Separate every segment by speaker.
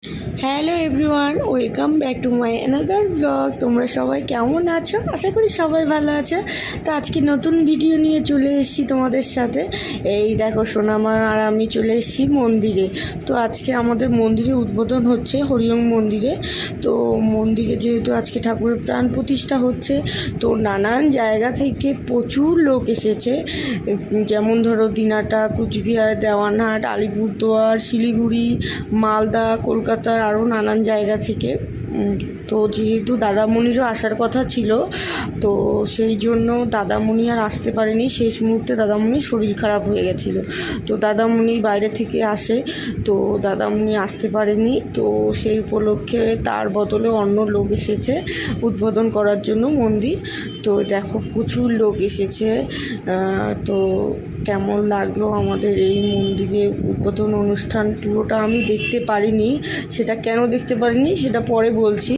Speaker 1: Hello everyone, welcome back to my another blog. তোমরা সবাই কেমন আছো? আশা করি সবাই ভালো আছো। তো আজকে নতুন ভিডিও নিয়ে চলে এসেছি তোমাদের সাথে। এই দেখো সোনামা আর আমি চলে এসেছি মন্দিরে। তো আজকে আমাদের মন্দিরে উদ্বোধন হচ্ছে, হরিওম মন্দিরে। তো মন্দিরে যেহেতু আজকে ঠাকুরের প্রাণ প্রতিষ্ঠা হচ্ছে, তো নানান জায়গা থেকে প্রচুর লোক এসেছে। যেমন ধরো দিনাটা, কুচবিহার, দেওয়ানহাট, আলিপুরদুয়ার, শিলিগুড়ি, মালদা, কলকাতার আরও নানান জায়গা থেকে। তো যেহেতু দাদামণিরও আসার কথা ছিল, তো সেই জন্য দাদামণি আর আসতে পারেনি। শেষ মুহূর্তে দাদামণির শরীর খারাপ হয়ে গেছিলো, তো দাদামণি বাইরে থেকে আসে, তো দাদামণি আসতে পারেনি। তো সেই উপলক্ষে তার বদলে অন্য লোক এসেছে উদ্বোধন করার জন্য মন্দির। তো দেখো প্রচুর লোক এসেছে। তো কেমন লাগলো আমাদের এই মন্দিরে উদ্বোধন অনুষ্ঠান পুরোটা আমি দেখতে পারিনি। সেটা কেন দেখতে পারিনি সেটা পরে বলছি।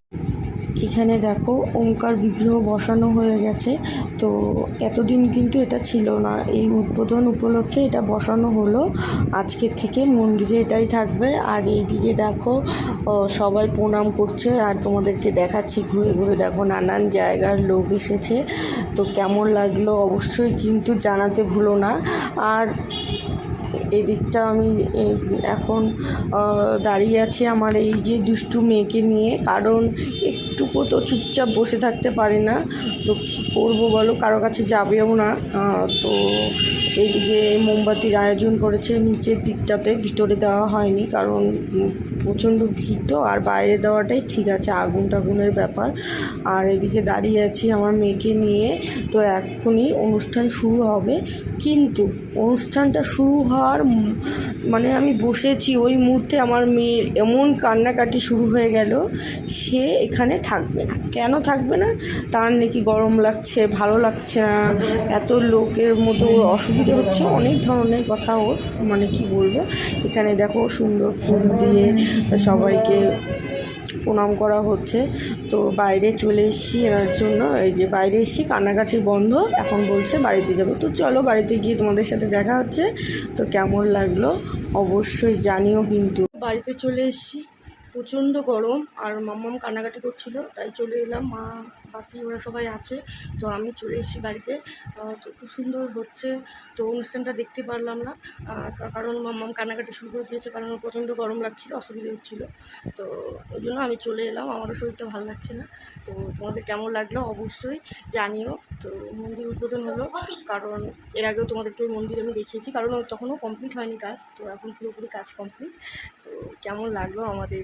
Speaker 1: এখানে দেখো ওমকার বিগ্রহ বসানো হয়ে গেছে। তো এতদিন কিন্তু এটা ছিল না, এই উদ্বোধন উপলক্ষে এটা বসানো হলো। আজকের থেকে মন্দিরে এটাই থাকবে। আর এইদিকে দেখো সবাই প্রণাম করছে, আর তোমাদেরকে দেখাচ্ছি ঘুরে ঘুরে। দেখো নানান জায়গার লোক এসেছে। তো কেমন লাগলো অবশ্যই কিন্তু জানাতে ভুলো না। আর এদিকটা আমি এখন দাঁড়িয়ে আছি আমার এই যে দুষ্টু মেয়েকে নিয়ে, কারণ একটুকু তো চুপচাপ বসে থাকতে পারে না। তো কী করবো বলো, কারো কাছে যাবেও না। তো এইদিকে মোমবাতির আয়োজন করেছে নিচের দিকটাতে, ভিতরে দেওয়া হয়নি কারণ প্রচণ্ড ভিড় তো, আর বাইরে দেওয়াটাই ঠিক আছে, আগুন টাগুনের ব্যাপার। আর এদিকে দাঁড়িয়ে আছি আমার মেয়েকে নিয়ে। তো এখনই অনুষ্ঠান শুরু হবে, কিন্তু অনুষ্ঠানটা শুরু হওয়ার মানে আমি বসেছি ওই মুহূর্তে আমার মেয়ের এমন কান্নাকাটি শুরু হয়ে গেল। সে এখানে থাকবে না। কেন থাকবে না? তার নাকি গরম লাগছে, ভালো লাগছে না, এত লোকের মতো ওর অসুবিধা হচ্ছে, অনেক ধরনের কথা ওর, মানে কি বলবো। এখানে দেখো সুন্দর ফুল দিয়ে সবাইকে প্রণাম করা হচ্ছে। তো বাইরে চলে এসেছি এনার জন্য, এই যে বাইরে এসেছি, কান্নাকাটি বন্ধ, এখন বলছে বাড়িতে যাবো। তো চলো বাড়িতে গিয়ে তোমাদের সাথে দেখা হচ্ছে। তো কেমন লাগলো অবশ্যই জানিও কিন্তু। বাড়িতে চলে এসেছি, প্রচণ্ড গরম, আর মাম্মাম কান্নাকাটি করছিল, তাই চলে এলাম। মা বাকি ওরা সবাই আছে, তো আমি চলে এসেছি বাড়িতে। তো খুব সুন্দর হচ্ছে। তো অনুষ্ঠানটা দেখতে পারলাম না, কারণ মাম্মাম কান্নাকাটি শুরু করে দিয়েছে, কারণ ওর প্রচণ্ড গরম লাগছিলো, অসুবিধা হচ্ছিলো। তো ওই জন্য আমি চলে এলাম, আমারও শরীরটা ভালো লাগছে না। তো তোমাদের কেমন লাগলো অবশ্যই জানিও। তো মন্দির উদ্বোধন হলো, কারণ এর আগেও তোমাদেরকে ওই মন্দির আমি দেখিয়েছি, কারণ তখনও কমপ্লিট হয়নি কাজ, তো এখন পুরোপুরি কাজ কমপ্লিট। তো কেমন লাগলো আমাদের